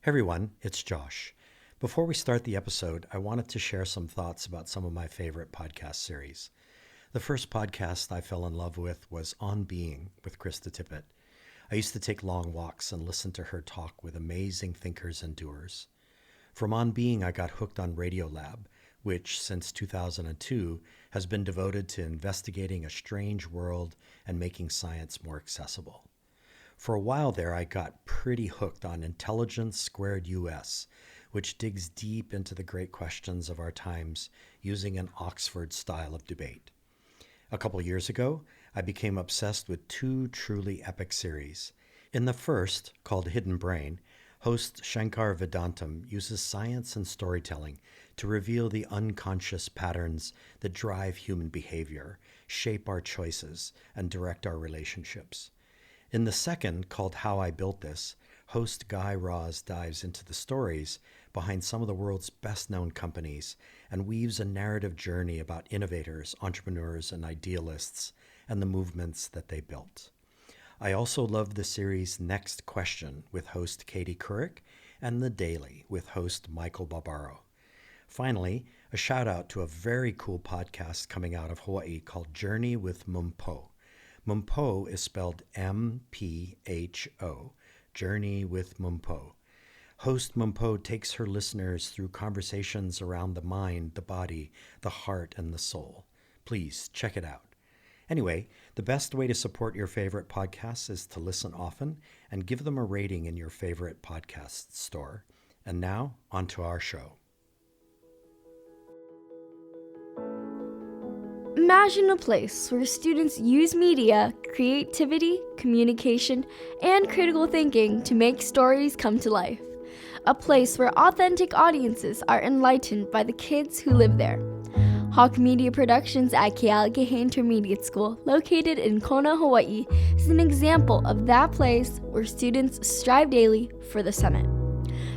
Hey everyone, it's Josh. Before we start the episode, I wanted to share some thoughts about some of my favorite podcast series. The first podcast I fell in love with was On Being with Krista Tippett. I used to take long walks and listen to her talk with amazing thinkers and doers. From On Being, I got hooked on Radiolab, which since 2002 has been devoted to investigating a strange world and making science more accessible. For a while there, I got pretty hooked on Intelligence Squared US, which digs deep into the great questions of our times using an Oxford style of debate. A couple years ago, I became obsessed with two truly epic series. In the first, called Hidden Brain, host Shankar Vedantam uses science and storytelling to reveal the unconscious patterns that drive human behavior, shape our choices, and direct our relationships. In the second, called How I Built This, host Guy Raz dives into the stories behind some of the world's best-known companies and weaves a narrative journey about innovators, entrepreneurs, and idealists and the movements that they built. I also love the series Next Question with host Katie Couric and The Daily with host Michael Barbaro. Finally, a shout out to a very cool podcast coming out of Hawaii called Journey with Mumpo. Mumpo is spelled M-P-H-O, Journey with Mumpo. Host Mumpo takes her listeners through conversations around the mind, the body, the heart, and the soul. Please check it out. Anyway, the best way to support your favorite podcasts is to listen often and give them a rating in your favorite podcast store. And now, on to our show. Imagine a place where students use media, creativity, communication, and critical thinking to make stories come to life. A place where authentic audiences are enlightened by the kids who live there. Hawk Media Productions at Kealakahe Intermediate School, located in Kona, Hawaii, is an example of that place where students strive daily for the summit.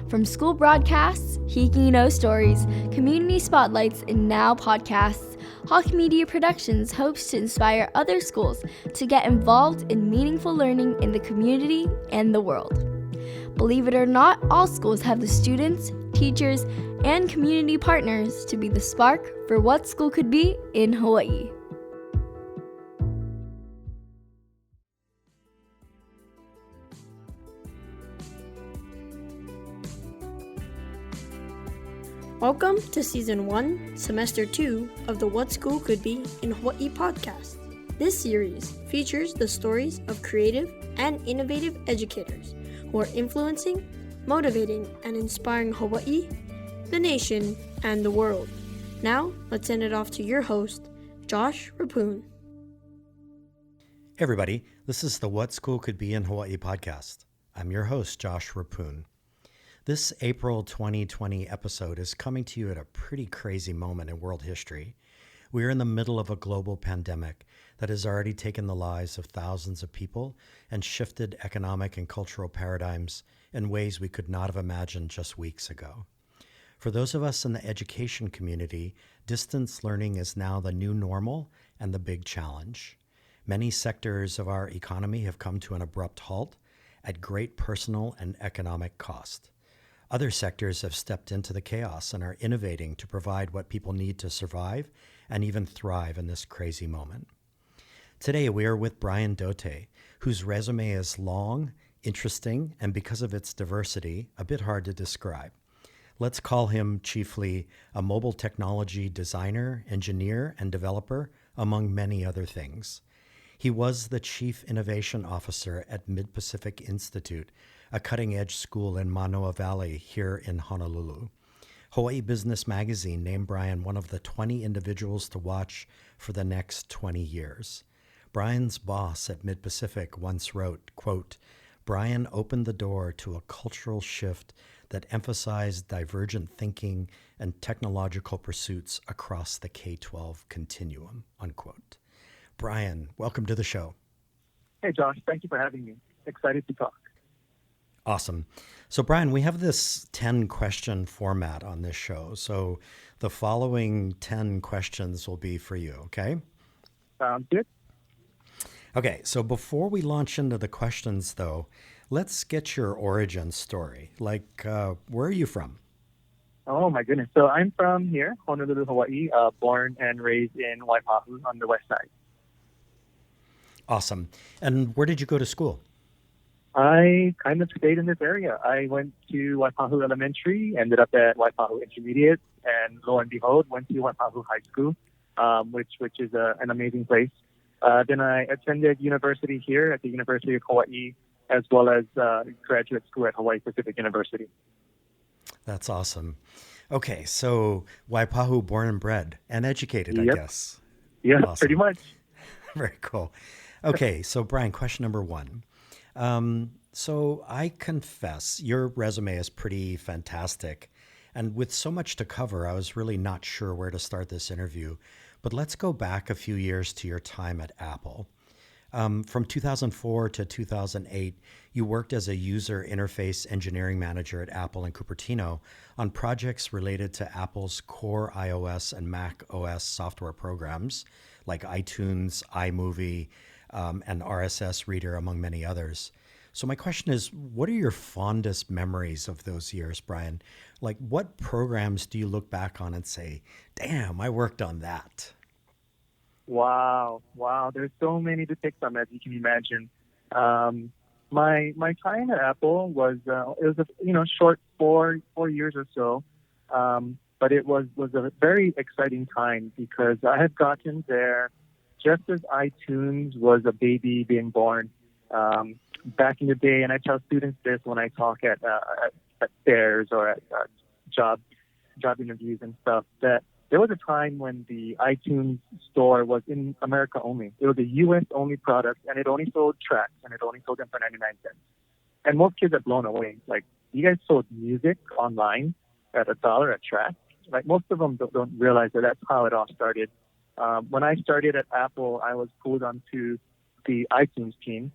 From school broadcasts, Hiki No stories, community spotlights, and now podcasts, Hawk Media Productions hopes to inspire other schools to get involved in meaningful learning in the community and the world. Believe it or not, all schools have the students, teachers, and community partners to be the spark for what school could be in Hawaii. Welcome to Season 1, Semester 2 of the What School Could Be in Hawaii podcast. This series features the stories of creative and innovative educators who are influencing, motivating, and inspiring Hawaii, the nation, and the world. Now, let's send it off to your host, Josh Rapoon. Hey everybody, this is the What School Could Be in Hawaii podcast. I'm your host, Josh Rapoon. This April 2020 episode is coming to you at a pretty crazy moment in world history. We are in the middle of a global pandemic that has already taken the lives of thousands of people and shifted economic and cultural paradigms in ways we could not have imagined just weeks ago. For those of us in the education community, distance learning is now the new normal and the big challenge. Many sectors of our economy have come to an abrupt halt at great personal and economic cost. Other sectors have stepped into the chaos and are innovating to provide what people need to survive and even thrive in this crazy moment. Today, we are with Brian Dote, whose resume is long, interesting, and because of its diversity, a bit hard to describe. Let's call him chiefly a mobile technology designer, engineer, and developer, among many other things. He was the Chief Innovation Officer at Mid-Pacific Institute, a cutting-edge school in Manoa Valley here in Honolulu. Hawaii Business Magazine named Brian one of the 20 individuals to watch for the next 20 years. Brian's boss at Mid-Pacific once wrote, quote, "Brian opened the door to a cultural shift that emphasized divergent thinking and technological pursuits across the K-12 continuum," unquote. Brian, welcome to the show. Hey, Josh. Thank you for having me. Excited to talk. Awesome. So, Brian, we have this 10-question format on this show. So the following 10 questions will be for you, okay? Sounds good. Okay, so before we launch into the questions, though, let's get your origin story. Where are you from? Oh my goodness. So I'm from here, Honolulu, Hawaii, born and raised in Waipahu on the west side. Awesome. And where did you go to school? I kind of stayed in this area. I went to Waipahu Elementary, ended up at Waipahu Intermediate, and lo and behold, went to Waipahu High School, which is an amazing place. Then I attended university here at the University of Hawaii, as well as graduate school at Hawaii Pacific University. That's awesome. Okay, so Waipahu, born and bred and educated, Yep. I guess. Yeah, Awesome. pretty much. Very cool. Okay, so Brian, question number one. So I confess your resume is pretty fantastic. And with so much to cover, I was really not sure where to start this interview. But let's go back a few years to your time at Apple. From 2004 to 2008, you worked as a user interface engineering manager at Apple in Cupertino on projects related to Apple's core iOS and Mac OS software programs like iTunes, iMovie, and RSS Reader, among many others. So my question is, what are your fondest memories of those years, Brian? Like, what programs do you look back on and say, damn, I worked on that? Wow. There's so many to pick from, as you can imagine. My time at Apple was it was a short four years or so, but it was a very exciting time because I had gotten there just as iTunes was a baby being born. Back in the day, and I tell students this when I talk at fairs or at job interviews and stuff, that there was a time when the iTunes store was in America only. It was a U.S. only product, and it only sold tracks, and it only sold them for 99 cents. And most kids are blown away. Like, you guys sold music online at $1 a track. Like, most of them don't realize that that's how it all started. When I started at Apple, I was pulled onto the iTunes team.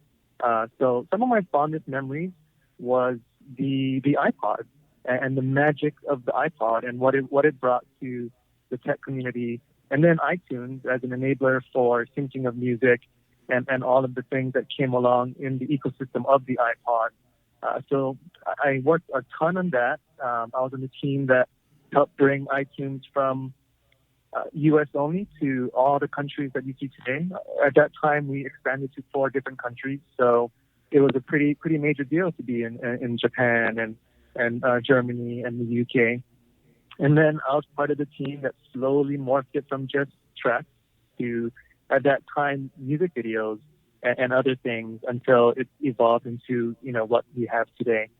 So some of my fondest memories was the iPod and the magic of the iPod and what it brought to the tech community, and then iTunes as an enabler for syncing of music and all of the things that came along in the ecosystem of the iPod. So I worked a ton on that. I was on the team that helped bring iTunes from U.S. only to all the countries that you see today. At that time, we expanded to 4 different countries, so it was a pretty major deal to be in Japan and Germany and the U.K. And then I was part of the team that slowly morphed it from just tracks to, at that time, music videos and other things until it evolved into what we have today.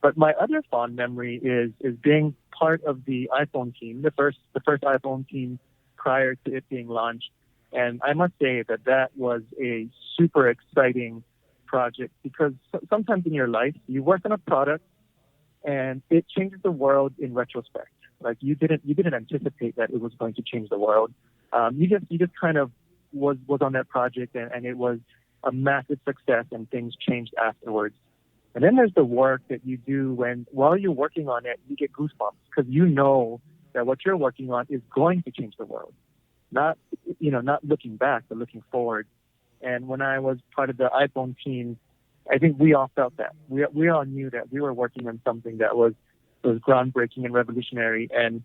But my other fond memory is being part of the iPhone team, the first iPhone team prior to it being launched. And I must say that was a super exciting project because sometimes in your life you work on a product and it changes the world in retrospect. Like you didn't anticipate that it was going to change the world. You just kind of was on that project and it was a massive success and things changed afterwards. And then there's the work that you do while you're working on it, you get goosebumps because you know that what you're working on is going to change the world. Not looking back, but looking forward. And when I was part of the iPhone team, I think we all felt that. We all knew that we were working on something that was groundbreaking and revolutionary. And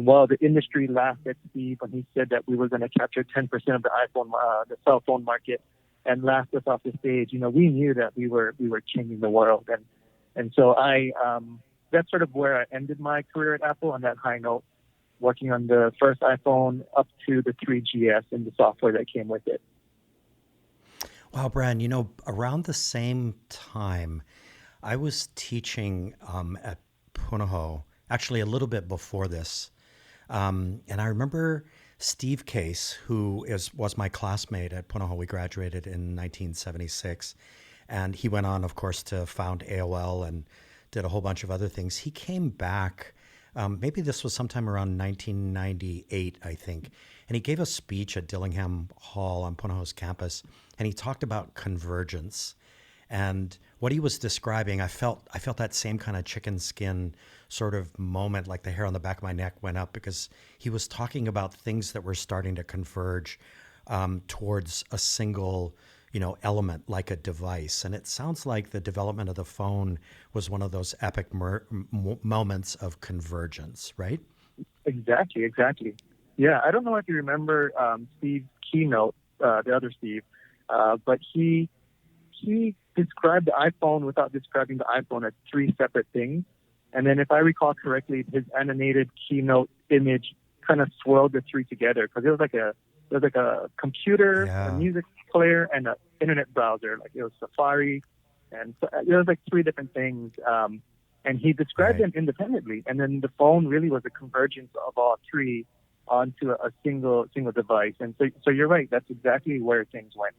while the industry laughed at Steve when he said that we were going to capture 10% of the the cell phone market, and laughed us off the stage, we knew that we were changing the world. And so that's sort of where I ended my career at Apple, on that high note, working on the first iPhone up to the 3GS and the software that came with it. Wow, Brian, around the same time, I was teaching at Punahou, actually a little bit before this. And I remember Steve Case, who was my classmate at Punahou. We graduated in 1976. And he went on, of course, to found AOL and did a whole bunch of other things. He came back, maybe this was sometime around 1998, I think. And he gave a speech at Dillingham Hall on Punahou's campus. And he talked about convergence. And what he was describing, I felt that same kind of chicken skin sort of moment, like the hair on the back of my neck went up, because he was talking about things that were starting to converge towards a single, element like a device. And it sounds like the development of the phone was one of those epic moments of convergence, right? Exactly. Yeah, I don't know if you remember Steve's keynote, the other Steve, but he described the iPhone without describing the iPhone as three separate things. And then, if I recall correctly, his animated keynote image kind of swirled the three together because it was like a computer, a Yeah. music player, and an internet browser. Like it was Safari, and so it was like three different things. And he described Right. them independently, and then the phone really was a convergence of all three onto a single device. And so you're right. That's exactly where things went.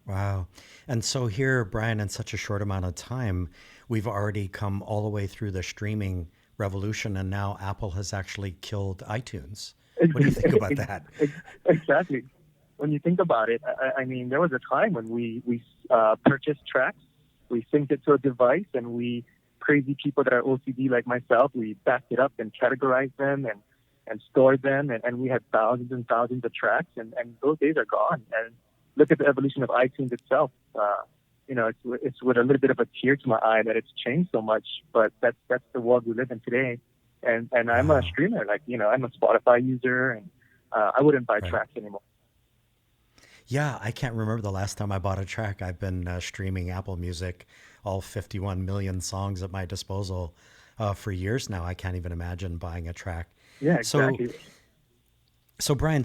Wow. And so here, Brian, in such a short amount of time, we've already come all the way through the streaming revolution, and now Apple has actually killed iTunes. What do you think about that? Exactly. When you think about it, I mean, there was a time when we purchased tracks, we synced it to a device, and we crazy people that are OCD like myself, we backed it up and categorized them and stored them, and we had thousands and thousands of tracks, and those days are gone. And look at the evolution of iTunes itself. It's with a little bit of a tear to my eye that it's changed so much, but that's the world we live in today. And I'm a Wow. streamer, I'm a Spotify user, and I wouldn't buy Right. tracks anymore. Yeah, I can't remember the last time I bought a track. I've been streaming Apple Music, all 51 million songs at my disposal for years now. I can't even imagine buying a track. Yeah, So, exactly. so Brian,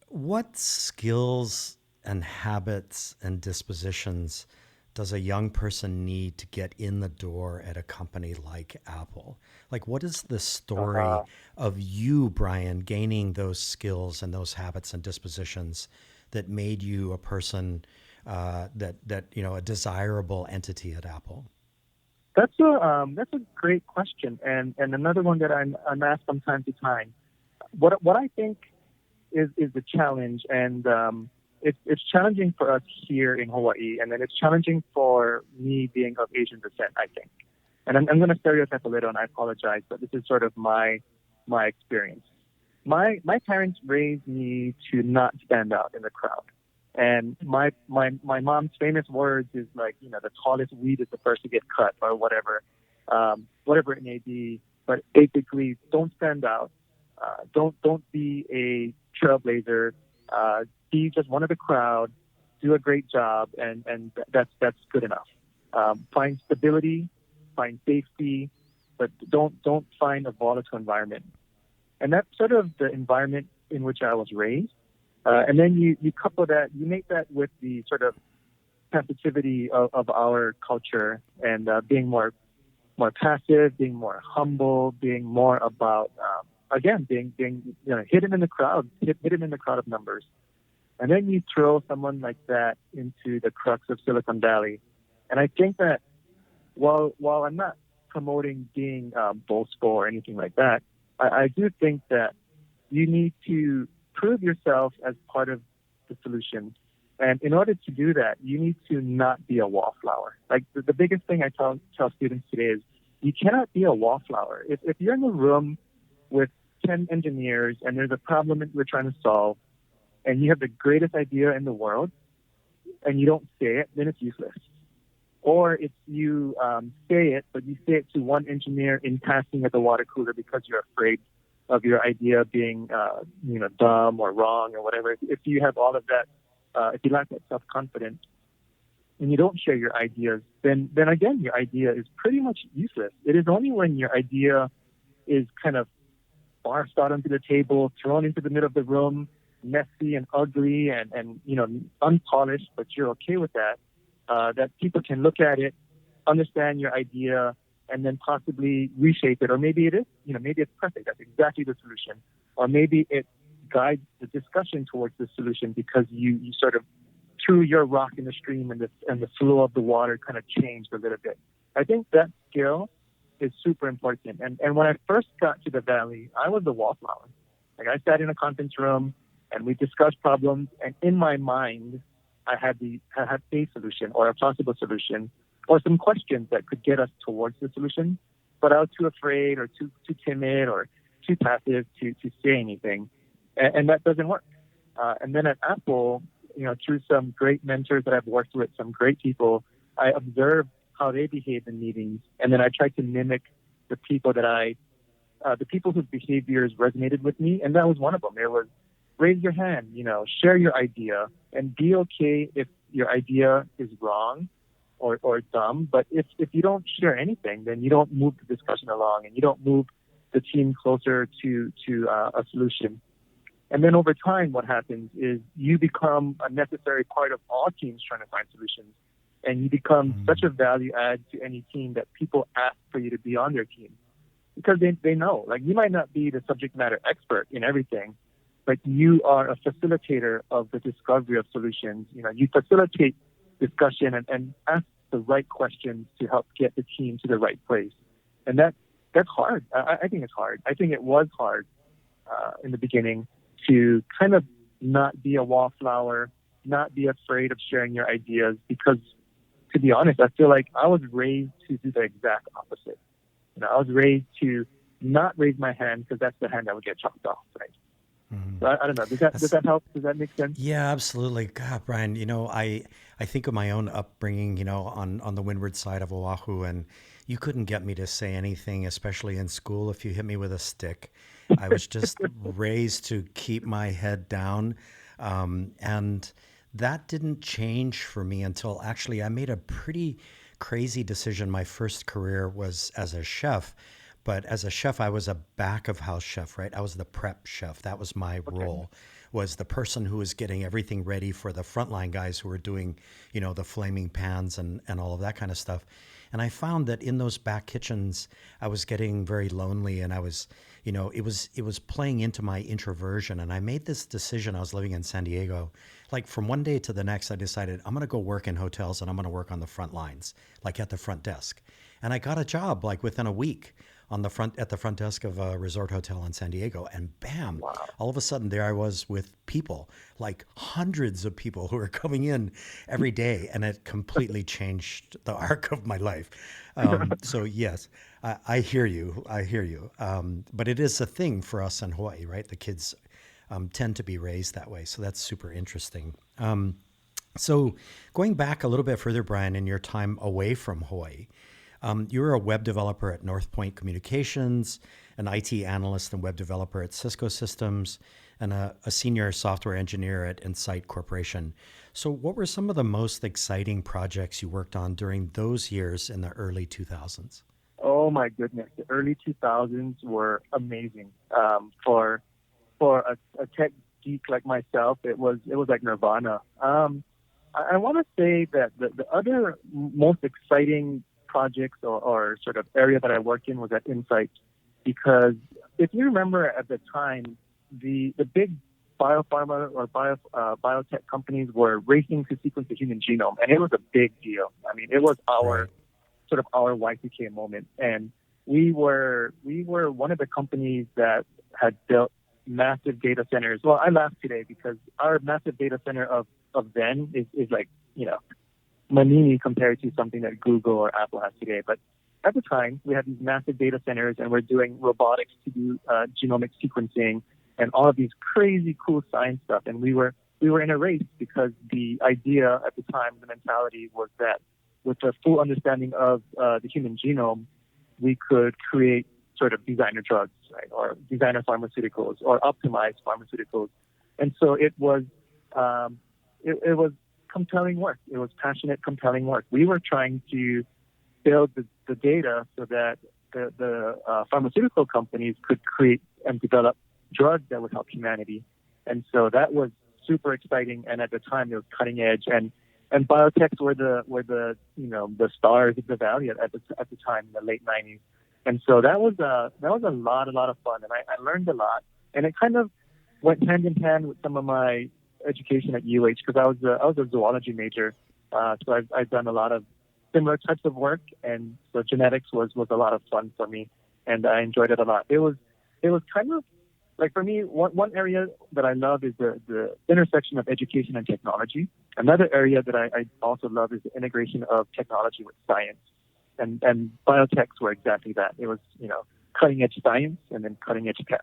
what skills and habits and dispositions does a young person need to get in the door at a company like Apple? Like, what is the story Uh, of you, Brian, gaining those skills and those habits and dispositions that made you a person a desirable entity at Apple? that's a great question, and another one that I'm asked from time to time. What I think is the challenge, and it's challenging for us here in Hawaii, and then it's challenging for me being of Asian descent, I think. And I'm going to stereotype a little, and I apologize, but this is sort of my experience. My parents raised me to not stand out in the crowd. And my mom's famous words is like, the tallest weed is the first to get cut, or whatever it may be. But basically, don't stand out. Don't be a trailblazer. Be just one of the crowd. Do a great job, and that's good enough. Find stability, find safety, but don't find a volatile environment. And that's sort of the environment in which I was raised. And then you couple that, you make that with the sort of sensitivity of our culture, and being more passive, being more humble, being more about again being hidden in the crowd, hidden in the crowd of numbers. And then you throw someone like that into the crux of Silicon Valley, and I think that while I'm not promoting being boastful or anything like that, I do think that you need to prove yourself as part of the solution. And in order to do that, you need to not be a wallflower. Like the biggest thing I tell students today is you cannot be a wallflower. If you're in a room with 10 engineers and there's a problem that we're trying to solve, and you have the greatest idea in the world, and you don't say it, then it's useless. Or if you say it, but you say it to one engineer in passing at the water cooler because you're afraid of your idea being, dumb or wrong or whatever. If you have all of that, if you lack that self-confidence, and you don't share your ideas, then again, your idea is pretty much useless. It is only when your idea is kind of barfed out onto the table, thrown into the middle of the room, messy and ugly and unpolished, but you're okay with that, that people can look at it, understand your idea, and then possibly reshape it. Or maybe it is, maybe it's perfect. That's exactly the solution. Or maybe it guides the discussion towards the solution because you sort of threw your rock in the stream, and the flow of the water kind of changed a little bit. I think that skill is super important. And when I first got to the Valley, I was the wallflower. Like I sat in a conference room and we discussed problems, and in my mind, I had a solution or a possible solution or some questions that could get us towards the solution, but I was too afraid or too timid or too passive to say anything, and that doesn't work. And then at Apple, through some great mentors that I've worked with, some great people, I observed how they behave in meetings, and then I tried to mimic the people the people whose behaviors resonated with me, and that was one of them. It was raise your hand, share your idea, and be okay if your idea is wrong or dumb. But if you don't share anything, then you don't move the discussion along, and you don't move the team closer to a solution. And then over time, what happens is you become a necessary part of all teams trying to find solutions. And you become such a value add to any team that people ask for you to be on their team. Because they know, like, you might not be the subject matter expert in everything, but you are a facilitator of the discovery of solutions. You facilitate discussion and ask the right questions to help get the team to the right place. And that's hard. I think it's hard. I think it was hard in the beginning to kind of not be a wallflower, not be afraid of sharing your ideas, because, to be honest, I feel like I was raised to do the exact opposite. I was raised to not raise my hand because that's the hand that would get chopped off, right? So I don't know. Does that help? Does that make sense? Yeah, absolutely. God, Brian, I think of my own upbringing, on the windward side of Oahu, and you couldn't get me to say anything, especially in school, if you hit me with a stick. I was just raised to keep my head down. And that didn't change for me until actually I made a pretty crazy decision. My first career was as a chef, but as a chef, I was a back of house chef, right? I was the prep chef. That was my role, was the person who was getting everything ready for the frontline guys who were doing, the flaming pans and all of that kind of stuff. And I found that in those back kitchens, I was getting very lonely, and I was, it was playing into my introversion. And I made this decision. I was living in San Diego. Like, from one day to the next, I decided I'm going to go work in hotels, and I'm going to work on the front lines, like at the front desk. And I got a job like within a week at the front desk of a resort hotel in San Diego. And bam, all of a sudden there I was with people, like hundreds of people who were coming in every day. And it completely changed the arc of my life. So yes, I hear you. But it is a thing for us in Hawaii, right? The kids tend to be raised that way. So that's super interesting. So going back a little bit further, Brian, in your time away from Hawaii, you were a web developer at North Point Communications, an IT analyst and web developer at Cisco Systems, and a senior software engineer at Insight Corporation. So what were some of the most exciting projects you worked on during those years in the early 2000s? Oh my goodness, the early 2000s were amazing. For a tech geek like myself, it was like nirvana. I want to say that the other most exciting projects or sort of area that I worked in was at Insight, because if you remember at the time, the big biopharma or biotech companies were racing to sequence the human genome, and it was a big deal. I mean, it was our Y2K moment, and we were one of the companies that had built massive data centers. Well, I laugh today because our massive data center of then is like, manini compared to something that Google or Apple has today. But at the time, we had these massive data centers, and we're doing robotics to do genomic sequencing and all of these crazy cool science stuff. And we were in a race because the idea at the time, the mentality was that with a full understanding of the human genome, we could create sort of designer drugs, right, or designer pharmaceuticals, or optimized pharmaceuticals. And so it was compelling work. It was passionate, compelling work. We were trying to build the data so that the pharmaceutical companies could create and develop drugs that would help humanity. And so that was super exciting. And at the time, it was cutting edge. And biotechs were the stars of the valley at the time in the late 90s. And so that was a lot of fun, and I learned a lot. And it kind of went hand in hand with some of my education at UH, because I was a zoology major, so I've done a lot of similar types of work, and so genetics was a lot of fun for me, and I enjoyed it a lot. It was kind of like, for me, one area that I love is the intersection of education and technology. Another area that I also love is the integration of technology with science, and biotechs were exactly that. It was cutting edge science and then cutting edge tech.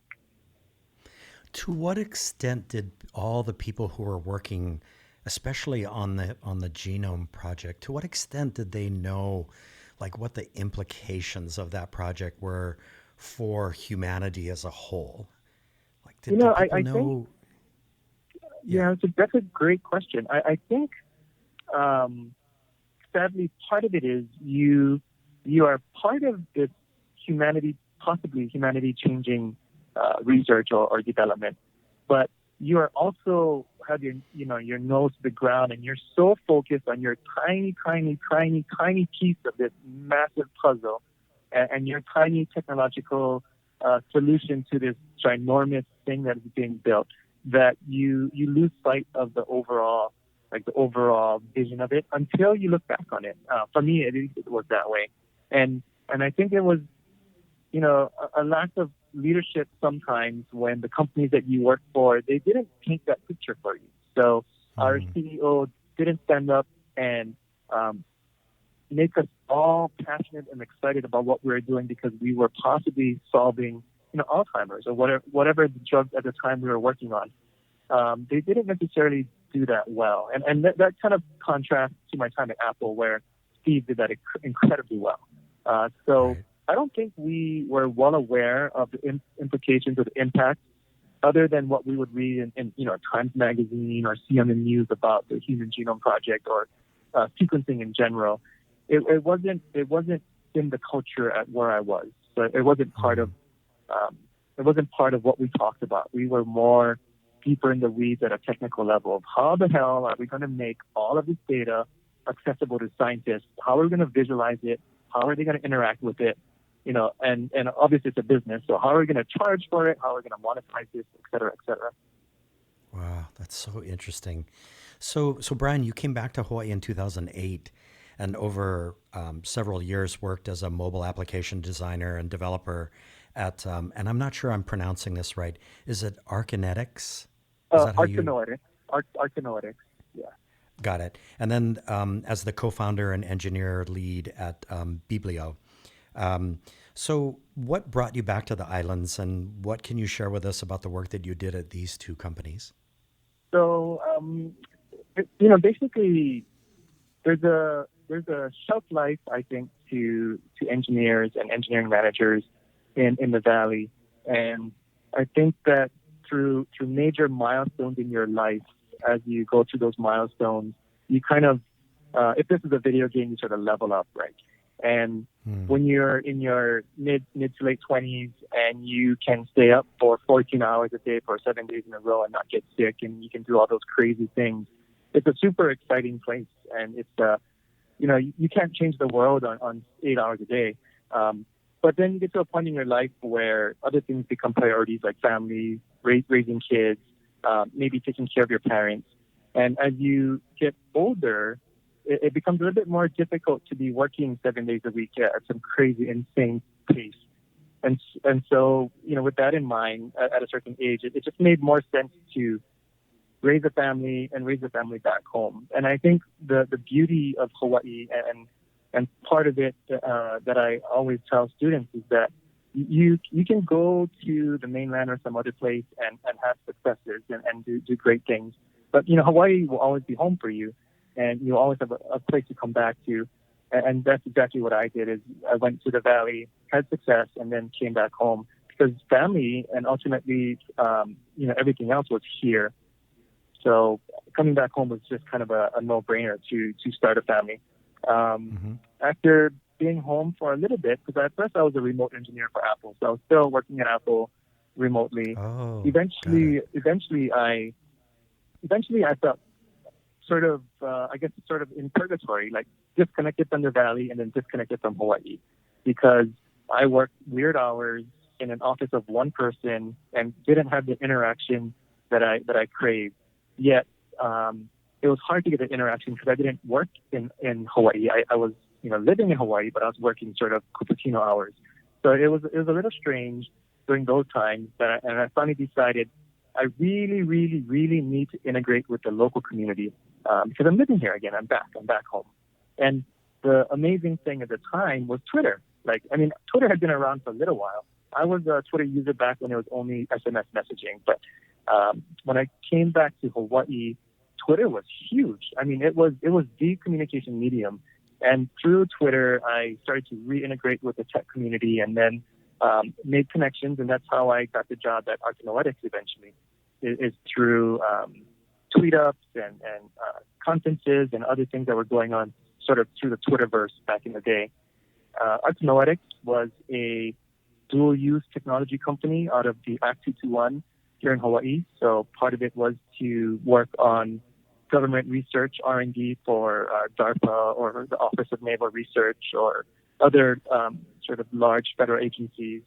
To what extent did all the people who were working especially on the genome project. To what extent did they know, like, what the implications of that project were for humanity as a whole? Like, did people I think, know? Yeah. yeah, that's a great question. I think, sadly, part of it is you are part of this possibly humanity changing research or development, but you are also have your nose to the ground, and you're so focused on your tiny piece of this massive puzzle, and your tiny technological solution to this ginormous thing that is being built, that you lose sight of the overall vision of it until you look back on it. For me, at least, it was that way, and I think it was a lack of leadership sometimes when the companies that you work for, they didn't paint that picture for you. So our CEO didn't stand up and make us all passionate and excited about what we were doing because we were possibly solving, Alzheimer's or whatever the drugs at the time we were working on. They didn't necessarily do that well. And that kind of contrasts to my time at Apple, where Steve did that incredibly well. So Right. I don't think we were well aware of the implications of the impact, other than what we would read in Times Magazine or see on the news about the Human Genome Project or sequencing in general. It wasn't in the culture at where I was. So it wasn't part of what we talked about. We were more deeper in the weeds at a technical level of how the hell are we going to make all of this data accessible to scientists? How are we going to visualize it? How are they going to interact with it? And obviously it's a business. So how are we going to charge for it? How are we going to monetize this, et cetera, et cetera? Wow, that's so interesting. So Brian, you came back to Hawaii in 2008, and over several years worked as a mobile application designer and developer at, and I'm not sure I'm pronouncing this right. Is it Arkinetics? Is that how you? Archinolytics, yeah. Got it. And then as the co-founder and engineer lead at Biblio. So what brought you back to the islands, and what can you share with us about the work that you did at these two companies? So, basically, there's a shelf life, I think, to engineers and engineering managers in the Valley, and I think that through major milestones in your life, as you go through those milestones, you kind of, if this is a video game, you sort of level up, right? And when you're in your mid to late 20s and you can stay up for 14 hours a day for 7 days in a row and not get sick, and you can do all those crazy things, it's a super exciting place. And it's, you can't change the world on 8 hours a day. But then you get to a point in your life where other things become priorities, like family, raising kids, maybe taking care of your parents. And as you get older, it becomes a little bit more difficult to be working 7 days a week at some crazy, insane pace. And so, with that in mind, at a certain age, it just made more sense to raise a family back home. And I think the beauty of Hawaii and part of it that I always tell students is that you can go to the mainland or some other place and have successes and do great things. But, Hawaii will always be home for you, and you always have a place to come back to. And that's exactly what I did. Is I went to the Valley, had success, and then came back home because family and ultimately, everything else was here. So coming back home was just kind of a no-brainer to start a family. After being home for a little bit, because at first I was a remote engineer for Apple, so I was still working at Apple remotely. Eventually I felt sort of in purgatory, like disconnected from the Valley and then disconnected from Hawaii, because I worked weird hours in an office of one person and didn't have the interaction that I craved. Yet it was hard to get the interaction because I didn't work in Hawaii. I was living in Hawaii, but I was working sort of Cupertino hours. So it was a little strange during those times. And I finally decided I really, really, really need to integrate with the local community because I'm living here again. I'm back home. And the amazing thing at the time was Twitter. Twitter had been around for a little while. I was a Twitter user back when it was only SMS messaging. But when I came back to Hawaii, Twitter was huge. I mean, it was the communication medium. And through Twitter, I started to reintegrate with the tech community and then made connections. And that's how I got the job at Artanoetics eventually, is through tweet ups and conferences and other things that were going on sort of through the Twitterverse back in the day. Artanoetics was a dual-use technology company out of the Act 221 here in Hawaii. So part of it was to work on government research, R&D for DARPA or the Office of Naval Research or other sort of large federal agencies.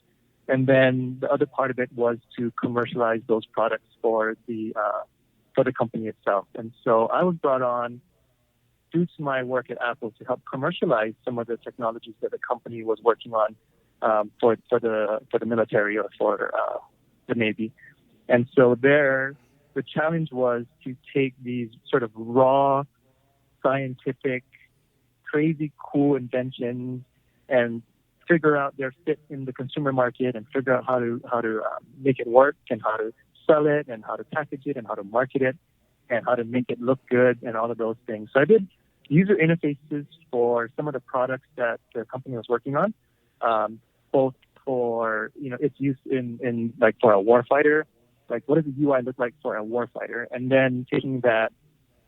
And then the other part of it was to commercialize those products for the company itself. And so I was brought on due to my work at Apple to help commercialize some of the technologies that the company was working on for the military or for the Navy. And so there, the challenge was to take these sort of raw, scientific, crazy cool inventions and figure out their fit in the consumer market and figure out how to make it work and how to sell it and how to package it and how to market it and how to make it look good and all of those things. So I did user interfaces for some of the products that the company was working on, both for, its use in like for a warfighter, like what does the UI look like for a warfighter, and then taking that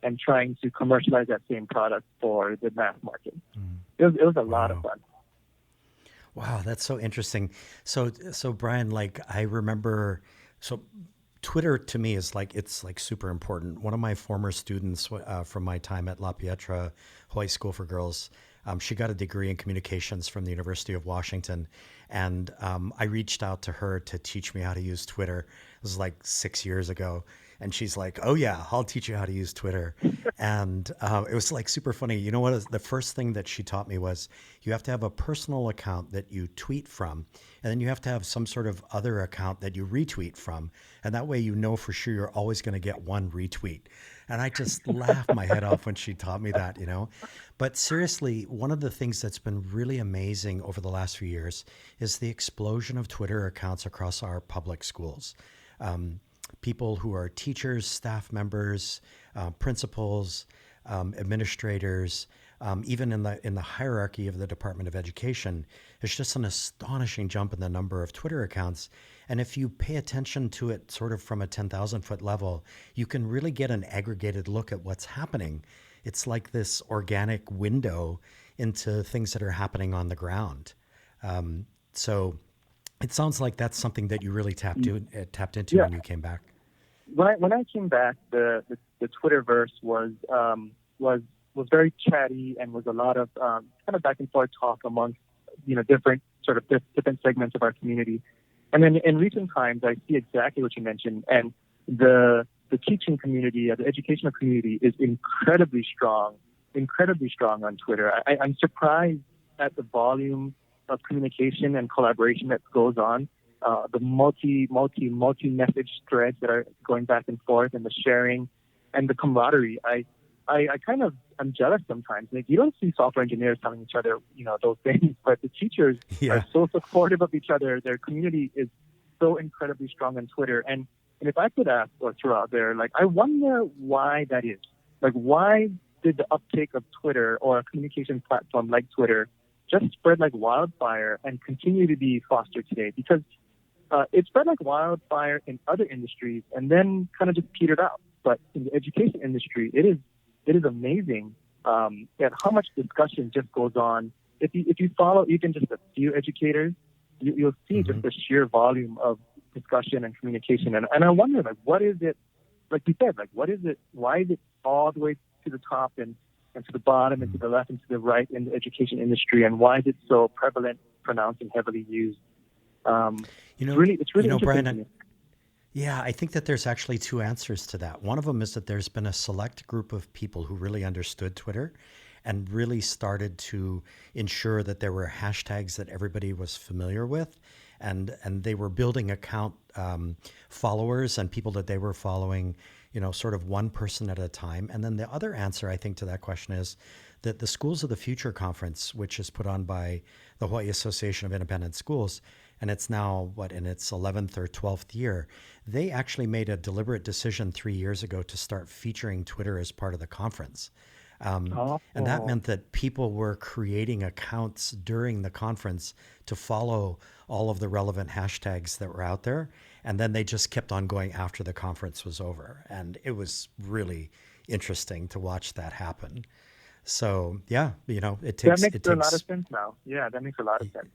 and trying to commercialize that same product for the mass market. It was a lot of fun. Wow, that's so interesting. So Brian, like I remember, so Twitter to me is like, it's like super important. One of my former students from my time at La Pietra Hawaii School for Girls, she got a degree in communications from the University of Washington. And I reached out to her to teach me how to use Twitter. It was like 6 years ago. And she's like, oh yeah, I'll teach you how to use Twitter. And it was like super funny. You know what? The first thing that she taught me was you have to have a personal account that you tweet from. And then you have to have some sort of other account that you retweet from. And that way, you know, for sure, you're always going to get one retweet. And I just laughed my head off when she taught me that, you know. But seriously, one of the things that's been really amazing over the last few years is the explosion of Twitter accounts across our public schools. People who are teachers, staff members, principals, administrators, even in the hierarchy of the Department of Education, it's just an astonishing jump in the number of Twitter accounts. And if you pay attention to it sort of from a 10,000 foot level, you can really get an aggregated look at what's happening. It's like this organic window into things that are happening on the ground. So it sounds like that's something that you really tapped into when you came back. When I came back, the Twitterverse was very chatty and was a lot of kind of back and forth talk amongst different segments of our community. And then in recent times, I see exactly what you mentioned, and the teaching community, the educational community, is incredibly strong on Twitter. I'm surprised at the volume of communication and collaboration that goes on, the multi-message threads that are going back and forth, and the sharing and the camaraderie. I'm jealous sometimes. Like, you don't see software engineers telling each other, those things, but the teachers are so supportive of each other. Their community is so incredibly strong on Twitter. And if I could ask or throw out there, like, I wonder why that is. Like, why did the uptake of Twitter or a communication platform like Twitter just spread like wildfire and continue to be fostered today? Because it spread like wildfire in other industries and then kind of just petered out. But in the education industry, it is amazing at how much discussion just goes on. If you follow even just a few educators, you'll see just the sheer volume of discussion and communication. And I wonder, like, what is it? Like you said, like, what is it? Why is it all the way to the top and to the bottom and to the left and to the right in the education industry? And why is it so prevalent, pronounced, and heavily used? It's really interesting Brian, to me. Yeah, I think that there's actually two answers to that. One of them is that there's been a select group of people who really understood Twitter and really started to ensure that there were hashtags that everybody was familiar with, and they were building account followers and people that they were following, sort of one person at a time. And then the other answer, I think, to that question is that the Schools of the Future Conference, which is put on by the Hawaii Association of Independent Schools, and it's now, in its 11th or 12th year, they actually made a deliberate decision 3 years ago to start featuring Twitter as part of the conference. And that meant that people were creating accounts during the conference to follow all of the relevant hashtags that were out there. And then they just kept on going after the conference was over. And it was really interesting to watch that happen. So, yeah, it takes... That makes a lot of sense now. Yeah, that makes a lot of sense.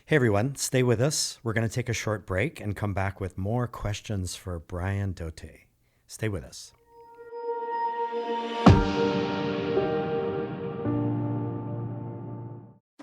Hey, everyone, stay with us. We're going to take a short break and come back with more questions for Brian Dote. Stay with us.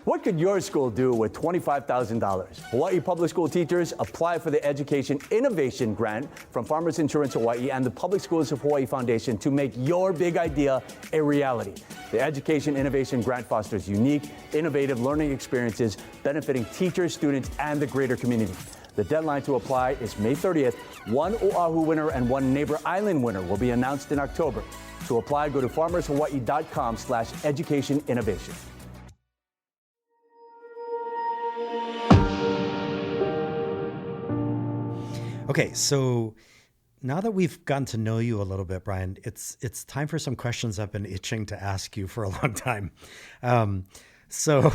What could your school do with $25,000? Hawaii Public School teachers apply for the Education Innovation Grant from Farmers Insurance Hawaii and the Public Schools of Hawaii Foundation to make your big idea a reality. The Education Innovation Grant fosters unique, innovative learning experiences benefiting teachers, students, and the greater community. The deadline to apply is May 30th. One Oahu winner and one Neighbor Island winner will be announced in October. To apply, go to farmershawaii.com/educationinnovation. Okay, so now that we've gotten to know you a little bit, Brian, it's time for some questions I've been itching to ask you for a long time. So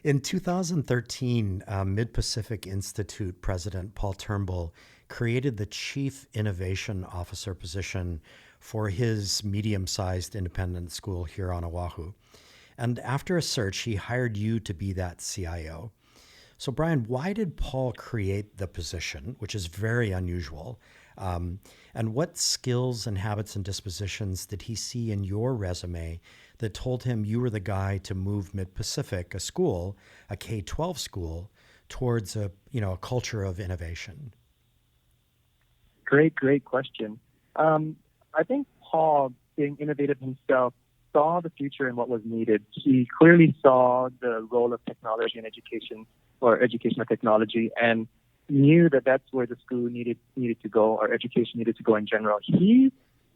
in 2013, Mid-Pacific Institute President Paul Turnbull created the Chief Innovation Officer position for his medium-sized independent school here on Oahu. And after a search, he hired you to be that CIO. So, Brian, why did Paul create the position, which is very unusual? And what skills and habits and dispositions did he see in your resume that told him you were the guy to move Mid-Pacific, a school, a K-12 school, towards a culture of innovation? Great question. I think Paul, being innovative himself, saw the future and what was needed. He clearly saw the role of technology in education or educational technology and knew that that's where the school needed to go, or education needed to go in general. He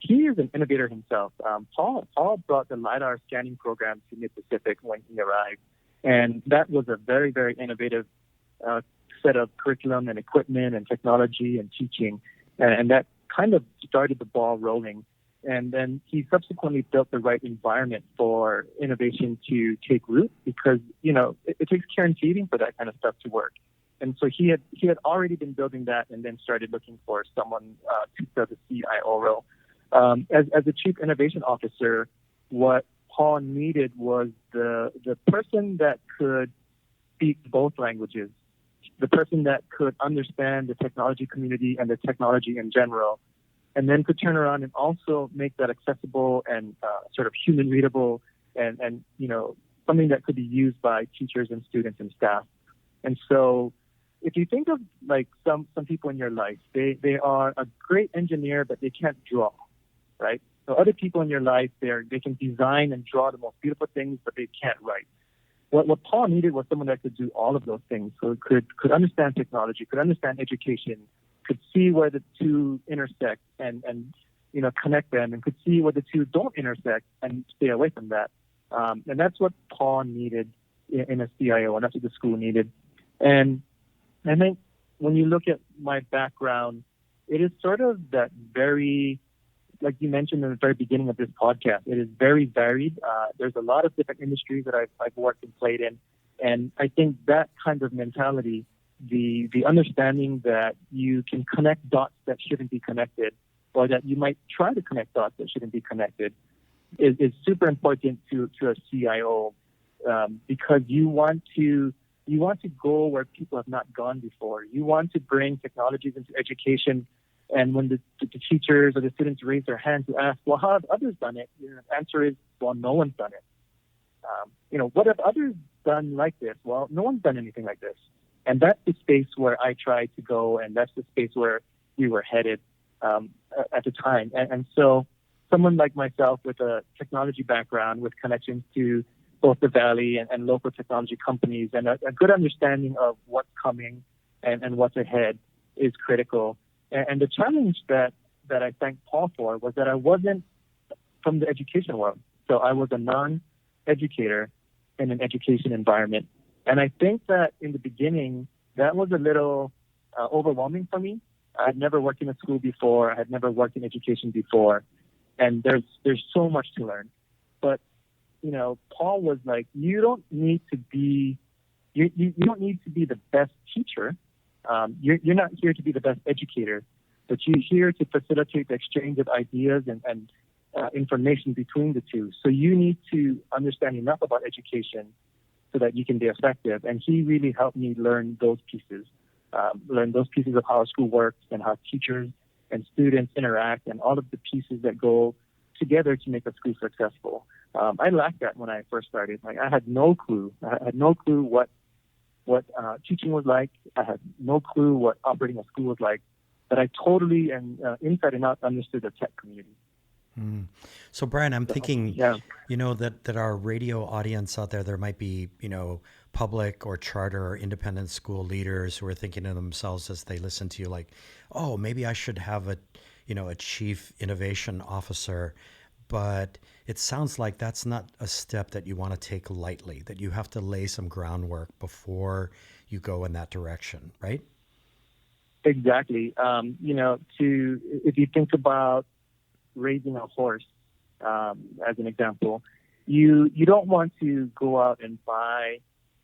is an innovator himself. Paul brought the LiDAR scanning program to Mid-Pacific when he arrived, and that was a very, very innovative set of curriculum and equipment and technology and teaching, and that kind of started the ball rolling. And then he subsequently built the right environment for innovation to take root because, it takes care and feeding for that kind of stuff to work. And so he had already been building that and then started looking for someone to fill the CIO role. As a chief innovation officer, what Paul needed was the person that could speak both languages, the person that could understand the technology community and the technology in general, and then could turn around and also make that accessible and sort of human readable and something that could be used by teachers and students and staff. And so if you think of like some people in your life, they are a great engineer, but they can't draw, right? So other people in your life, they can design and draw the most beautiful things, but they can't write. What Paul needed was someone that could do all of those things. So could understand technology, could understand education, could see where the two intersect and connect them, and could see where the two don't intersect and stay away from that. And that's what Paul needed in a CIO, and that's what the school needed. And I think when you look at my background, it is sort of that very, like you mentioned in the very beginning of this podcast, it is very varied. There's a lot of different industries that I've worked and played in. And I think that kind of mentality, the understanding that you can connect dots that shouldn't be connected, or that you might try to connect dots that shouldn't be connected, is super important to a CIO, because you want to go where people have not gone before. You want to bring technologies into education, and when the teachers or the students raise their hand to ask, well, how have others done it? The answer is, well, no one's done it. What have others done like this? Well, no one's done anything like this. And that's the space where I tried to go, and that's the space where we were headed at the time. And so someone like myself with a technology background, with connections to both the Valley and local technology companies, and a good understanding of what's coming and what's ahead is critical. And the challenge that I thanked Paul for was that I wasn't from the education world. So I was a non-educator in an education environment. And I think that in the beginning, that was a little overwhelming for me. I had never worked in a school before. I had never worked in education before. And there's so much to learn. But, Paul was like, you don't need to be the best teacher. You're not here to be the best educator, but you're here to facilitate the exchange of ideas and information between the two. So you need to understand enough about education so that you can be effective. And he really helped me learn those pieces of how a school works and how teachers and students interact and all of the pieces that go together to make a school successful. I lacked that when I first started. Like, I had no clue. I had no clue what teaching was like. I had no clue what operating a school was like. But I totally and inside and out understood the tech community. So, Brian, I'm thinking, yeah. That our radio audience out there might be, public or charter or independent school leaders who are thinking to themselves as they listen to you, like, oh, maybe I should have a chief innovation officer. But it sounds like that's not a step that you want to take lightly, that you have to lay some groundwork before you go in that direction, right? Exactly. If you think about raising a horse, as an example, you don't want to go out and buy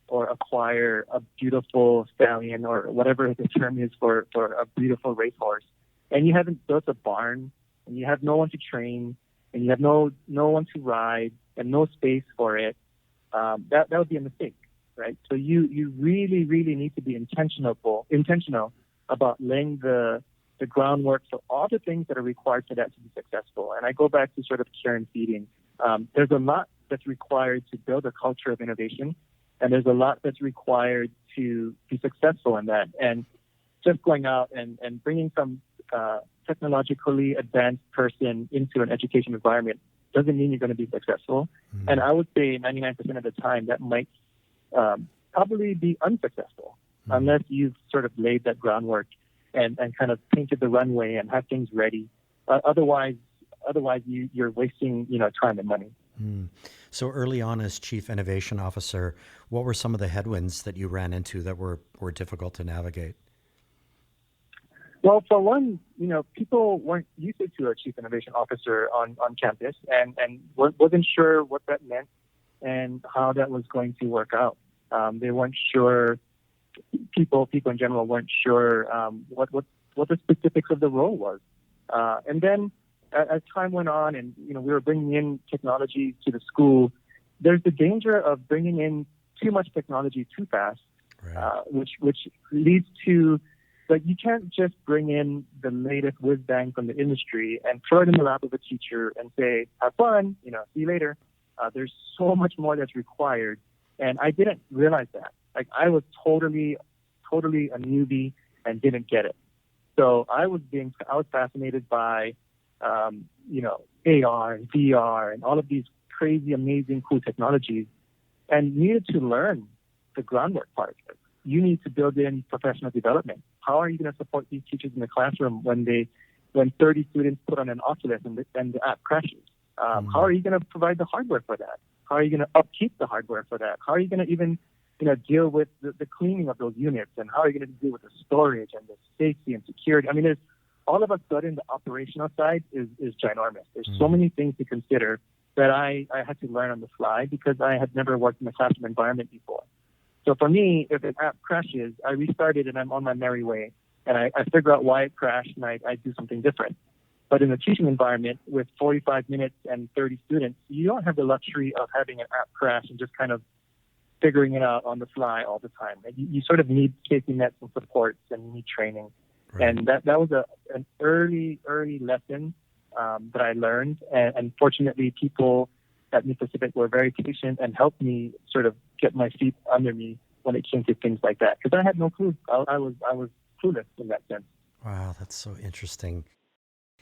or acquire a beautiful stallion or whatever the term is for a beautiful racehorse, and you haven't built a barn, and you have no one to train, and you have no one to ride, and no space for it. That would be a mistake, right? So you really, really need to be intentional about laying the groundwork for all the things that are required for that to be successful. And I go back to sort of care and feeding. There's a lot that's required to build a culture of innovation, and there's a lot that's required to be successful in that. And just going out and bringing some technologically advanced person into an education environment doesn't mean you're going to be successful. Mm-hmm. And I would say 99% of the time that might probably be unsuccessful, mm-hmm. unless you've sort of laid that groundwork and kind of painted the runway and have things ready. Otherwise you're wasting, time and money. So early on as Chief Innovation Officer, what were some of the headwinds that you ran into that were difficult to navigate? Well, for one, people weren't used to a Chief Innovation Officer on campus and wasn't sure what that meant and how that was going to work out. They weren't sure. People in general weren't sure what the specifics of the role was. And then as time went on and, we were bringing in technology to the school, there's the danger of bringing in too much technology too fast, right. Which leads to, like, you can't just bring in the latest whiz bang from the industry and throw it in the lap of a teacher and say, have fun, see you later. There's so much more that's required. And I didn't realize that. Like, I was totally a newbie and didn't get it. So I was fascinated by, AR and VR and all of these crazy, amazing, cool technologies, and needed to learn the groundwork part. You need to build in professional development. How are you going to support these teachers in the classroom when 30 students put on an Oculus and the app crashes? How are you going to provide the hardware for that? How are you going to upkeep the hardware for that? How are you going to even deal with the cleaning of those units, and how are you going to deal with the storage and the safety and security? I mean, there's all of a sudden the operational side is ginormous. There's so many things to consider that I had to learn on the fly because I had never worked in a classroom environment before. So for me, if an app crashes, I restart it and I'm on my merry way, and I figure out why it crashed and I do something different. But in a teaching environment with 45 minutes and 30 students, you don't have the luxury of having an app crash and just kind of figuring it out on the fly all the time. You sort of need safety nets and supports, and you need training. Right. And that was an early lesson that I learned. And fortunately, people at Pacific were very patient and helped me sort of get my feet under me when it came to things like that. Because I had no clue. I was clueless in that sense. Wow, that's so interesting.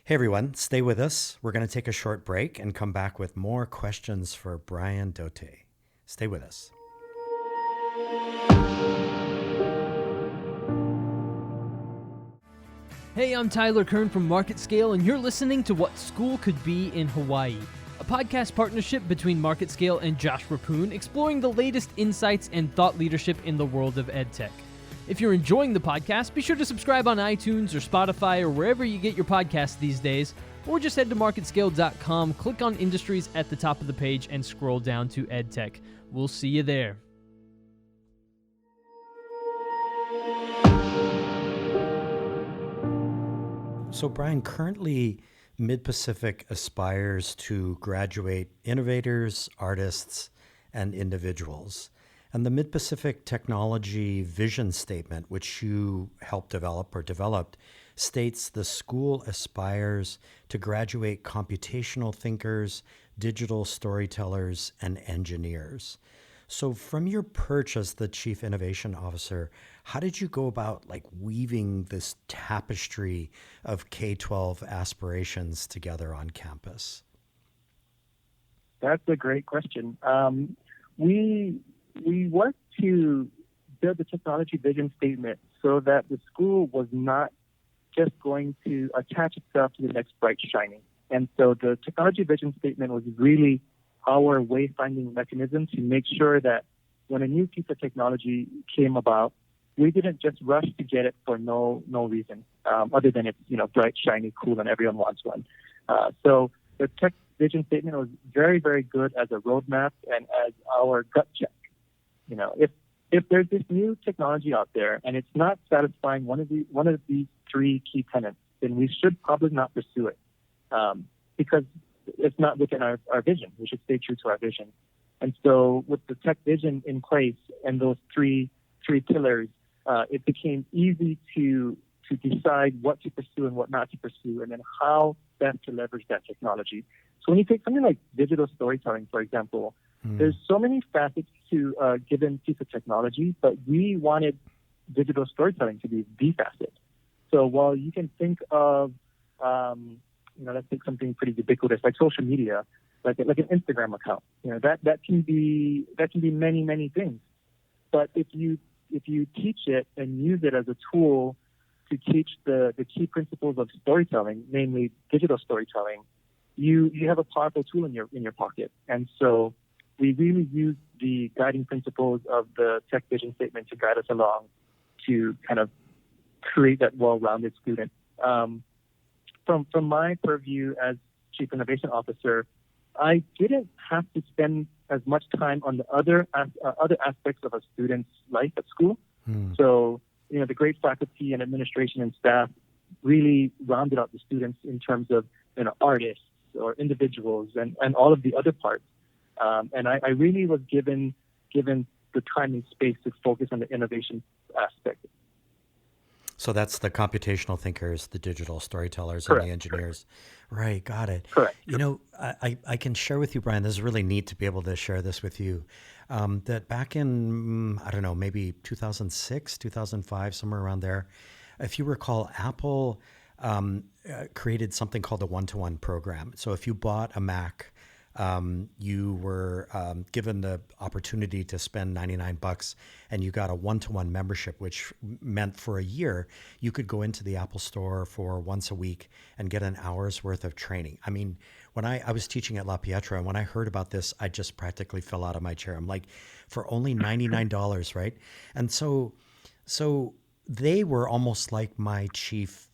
Hey, everyone, stay with us. We're going to take a short break and come back with more questions for Brian Dote. Stay with us. Hey, I'm Tyler Kern from Market Scale, and you're listening to What School Could Be in Hawaii. a podcast partnership between MarketScale and Josh Rappoon, exploring the latest insights and thought leadership in the world of EdTech. If you're enjoying the podcast, be sure to subscribe on iTunes or Spotify or wherever you get your podcasts these days, or just head to marketscale.com, click on Industries at the top of the page, and scroll down to EdTech. We'll see you there. So, Brian, currently Mid-Pacific aspires to graduate innovators, artists, and individuals. And the Mid-Pacific Technology Vision Statement, which you helped develop or developed, states the school aspires to graduate computational thinkers, digital storytellers, and engineers. So from your perch as the Chief Innovation Officer, how did you go about weaving this tapestry of K-12 aspirations together on campus? That's a great question. We worked to build the technology vision statement so that the school was not just going to attach itself to the next bright shining. And so the technology vision statement was really our wayfinding mechanism to make sure that when a new piece of technology came about, we didn't just rush to get it for no reason, other than it's bright, shiny, cool, and everyone wants one. So the tech vision statement was very, very good as a roadmap and as our gut check. If there's this new technology out there and it's not satisfying one of these three key tenets, then we should probably not pursue it, because it's not within our vision. We should stay true to our vision. And so with the tech vision in place and those three pillars, it became easy to decide what to pursue and what not to pursue, and then how best to leverage that technology. So when you take something like digital storytelling, for example, there's so many facets to a given piece of technology, but we wanted digital storytelling to be the facet. So while you can think of let's take something pretty ubiquitous like social media, like an Instagram account. That can be many, many things. But if you teach it and use it as a tool to teach the key principles of storytelling, namely digital storytelling, you have a powerful tool in your pocket. And so we really use the guiding principles of the tech vision statement to guide us along to kind of create that well-rounded student. From my purview as Chief Innovation Officer, I didn't have to spend as much time on the other aspects of a student's life at school. So, the great faculty and administration and staff really rounded out the students in terms of, artists or individuals and all of the other parts. And I really was given the time and space to focus on the innovation aspect. So that's the computational thinkers, the digital storytellers, Correct. and the engineers. Right, got it. Correct. I can share with you, Brian, this is really neat to be able to share this with you, that back in, maybe 2006, 2005, somewhere around there, if you recall, Apple created something called the one-to-one program. So if you bought a Mac, you were given the opportunity to spend $99 and you got a one-to-one membership, which meant for a year you could go into the Apple store for once a week and get an hour's worth of training. I mean, when I was teaching at La Pietra, and when I heard about this, I just practically fell out of my chair. I'm like, for only $99, right? And so they were almost like my chief,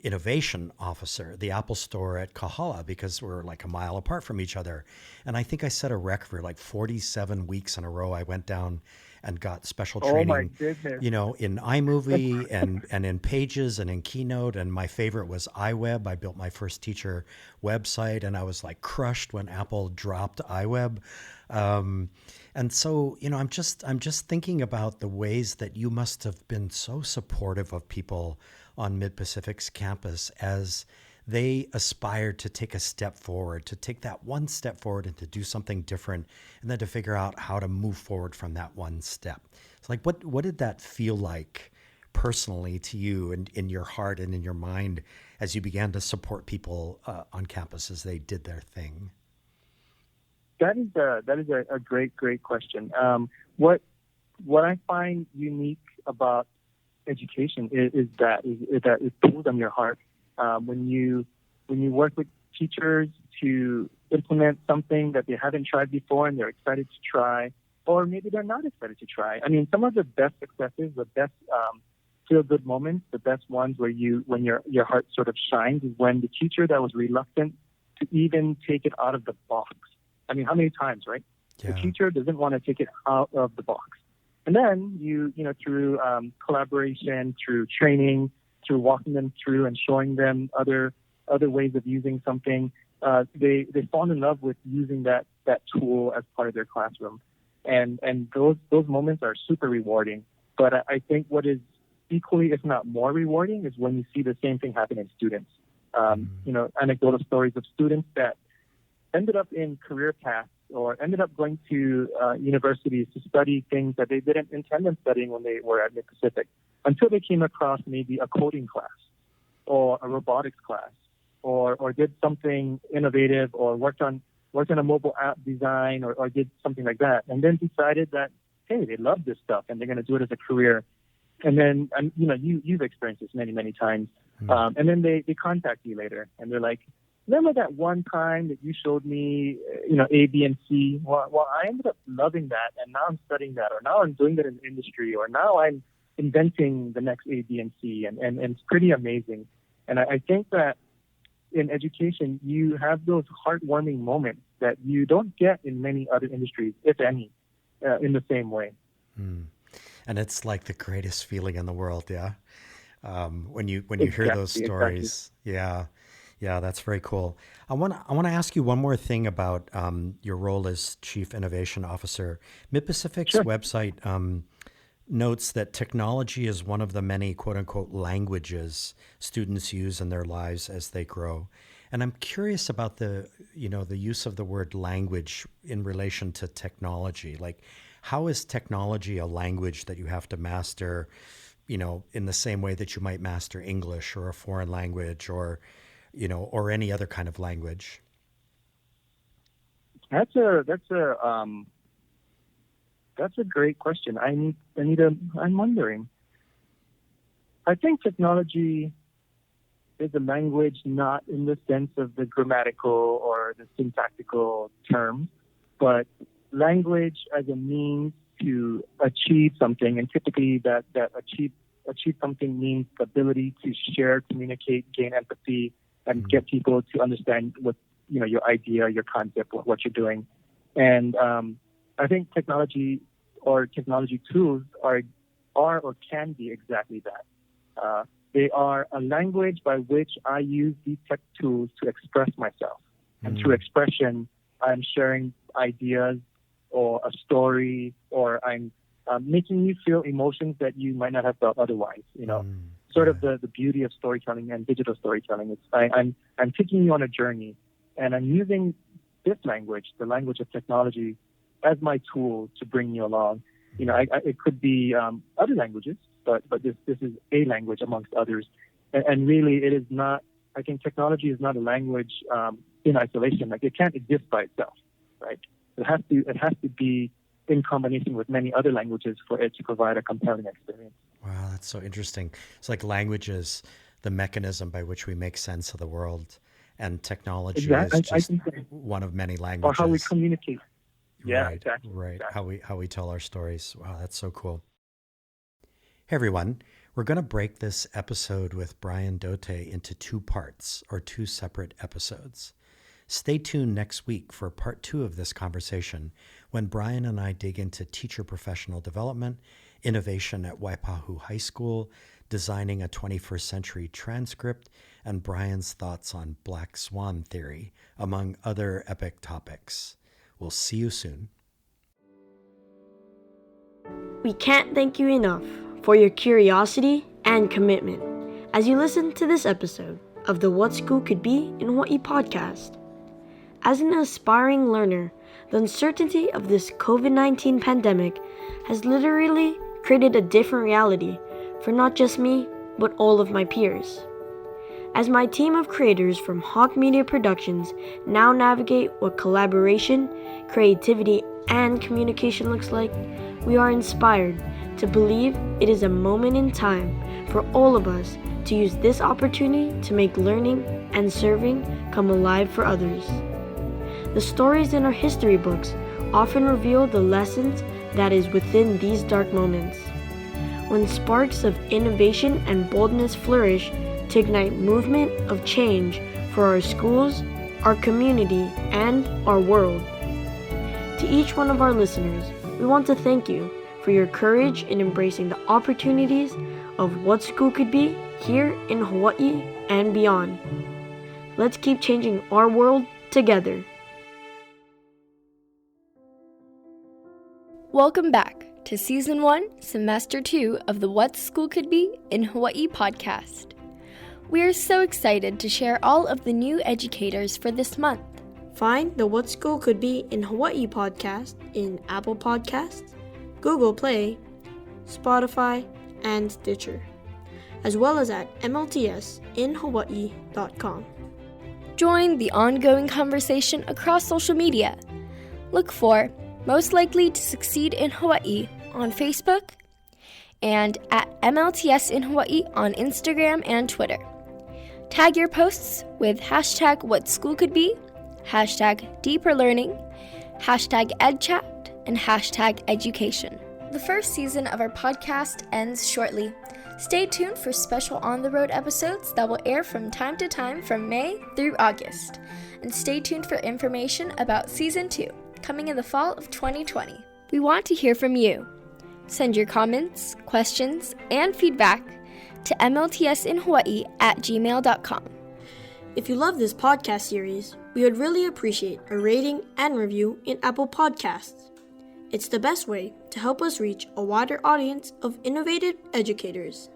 innovation officer, the Apple store at Kahala, because we're like a mile apart from each other. And I think I set a record for 47 weeks in a row. I went down and got special training, Oh my goodness. in iMovie and in Pages and in Keynote. And my favorite was iWeb. I built my first teacher website, and I was crushed when Apple dropped iWeb. And so, I'm just thinking about the ways that you must have been so supportive of people on Mid-Pacific's campus as they aspired to take a step forward, to take that one step forward and to do something different, and then to figure out how to move forward from that one step. It's what did that feel like personally to you and in your heart and in your mind as you began to support people on campus as they did their thing? That is a great question. What I find unique about education is that it pulls on your heart. When you work with teachers to implement something that they haven't tried before and they're excited to try, or maybe they're not excited to try. I mean, some of the best successes, the best feel-good moments, the best ones when your heart sort of shines is when the teacher that was reluctant to even take it out of the box. I mean, how many times, right? Yeah. The teacher doesn't want to take it out of the box. And then through collaboration, through training, through walking them through and showing them other ways of using something, they fall in love with using that tool as part of their classroom. And those moments are super rewarding. But I think what is equally, if not more rewarding, is when you see the same thing happen in students. Anecdotal stories of students that ended up in career paths or ended up going to universities to study things that they didn't intend on studying when they were at Mid-Pacific, until they came across maybe a coding class or a robotics class or did something innovative or worked on a mobile app design or did something like that, and then decided that, hey, they love this stuff and they're going to do it as a career. And then, you've experienced this many, many times. And then they contact you later and they're like, remember that one time that you showed me, A, B, and C? Well, I ended up loving that, and now I'm studying that, or now I'm doing that in the industry, or now I'm inventing the next A, B, and C, and it's pretty amazing. And I think that in education, you have those heartwarming moments that you don't get in many other industries, if any, in the same way. And it's like the greatest feeling in the world, yeah? When you hear those stories. Exactly. Yeah, that's very cool. I want to ask you one more thing about your role as Chief Innovation Officer. Mid-Pacific's website notes that technology is one of the many quote-unquote languages students use in their lives as they grow. And I'm curious about the use of the word language in relation to technology. Like, how is technology a language that you have to master, in the same way that you might master English or a foreign language or any other kind of language? That's a great question. I'm wondering. I think technology is a language not in the sense of the grammatical or the syntactical terms, but language as a means to achieve something, and typically that achieve something means the ability to share, communicate, gain empathy, and get people to understand what your idea, your concept, what you're doing. And I think technology or technology tools are or can be exactly that. They are a language by which I use these tech tools to express myself. And through expression, I'm sharing ideas or a story, or I'm making you feel emotions that you might not have felt otherwise. Sort of the beauty of storytelling and digital storytelling. I'm taking you on a journey, and I'm using this language, the language of technology, as my tool to bring you along. It could be other languages, but this is a language amongst others. And really, it is not. I think technology is not a language in isolation. Like, it can't exist by itself, right? It has to be in combination with many other languages for it to provide a compelling experience. Wow, that's so interesting. It's like language is the mechanism by which we make sense of the world, and technology is just one of many languages. Or how we communicate. Yeah, right, exactly. Right, exactly. How we tell our stories. Wow, that's so cool. Hey everyone, we're going to break this episode with Brian Dote into two parts, or two separate episodes. Stay tuned next week for part 2 of this conversation, when Brian and I dig into teacher professional development, innovation at Waipahu High School, designing a 21st century transcript, and Brian's thoughts on Black Swan theory, among other epic topics. We'll see you soon. We can't thank you enough for your curiosity and commitment as you listen to this episode of the What School Could Be in Hawaii podcast. As an aspiring learner, the uncertainty of this COVID-19 pandemic has literally created a different reality for not just me, but all of my peers. As my team of creators from Hawk Media Productions now navigate what collaboration, creativity, and communication looks like, we are inspired to believe it is a moment in time for all of us to use this opportunity to make learning and serving come alive for others. The stories in our history books often reveal the lessons that is within these dark moments. When sparks of innovation and boldness flourish to ignite movement of change for our schools, our community, and our world. To each one of our listeners, we want to thank you for your courage in embracing the opportunities of what school could be here in Hawaii and beyond. Let's keep changing our world together. Welcome back to Season 1, Semester 2 of the What School Could Be in Hawaii podcast. We are so excited to share all of the new educators for this month. Find the What School Could Be in Hawaii podcast in Apple Podcasts, Google Play, Spotify, and Stitcher, as well as at mltsinhawaii.com. Join the ongoing conversation across social media. Look for Most Likely to Succeed in Hawaii on Facebook and at MLTS in Hawaii on Instagram and Twitter. Tag your posts with hashtag WhatSchoolCouldBe, hashtag DeeperLearning, hashtag EdChat, and hashtag Education. The first season of our podcast ends shortly. Stay tuned for special on-the-road episodes that will air from time to time from May through August. And stay tuned for information about Season 2, coming in the fall of 2020. We want to hear from you. Send your comments, questions, and feedback to mltsinhawaii@gmail.com. If you love this podcast series, we would really appreciate a rating and review in Apple Podcasts. It's the best way to help us reach a wider audience of innovative educators.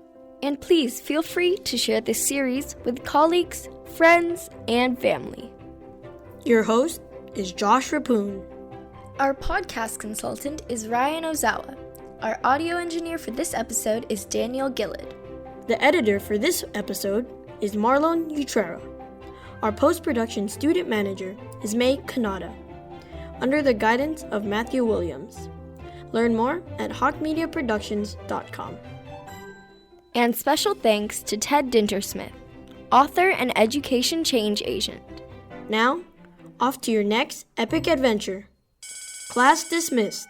And please feel free to share this series with colleagues, friends, and family. Your host is Josh Rapoon. Our podcast consultant is Ryan Ozawa. Our audio engineer for this episode is Daniel Gillard. The editor for this episode is Marlon Utrera. Our post-production student manager is May Kanata, under the guidance of Matthew Williams. Learn more at hawkmediaproductions.com. And special thanks to Ted Dintersmith, author and education change agent. Now, off to your next epic adventure. Class dismissed.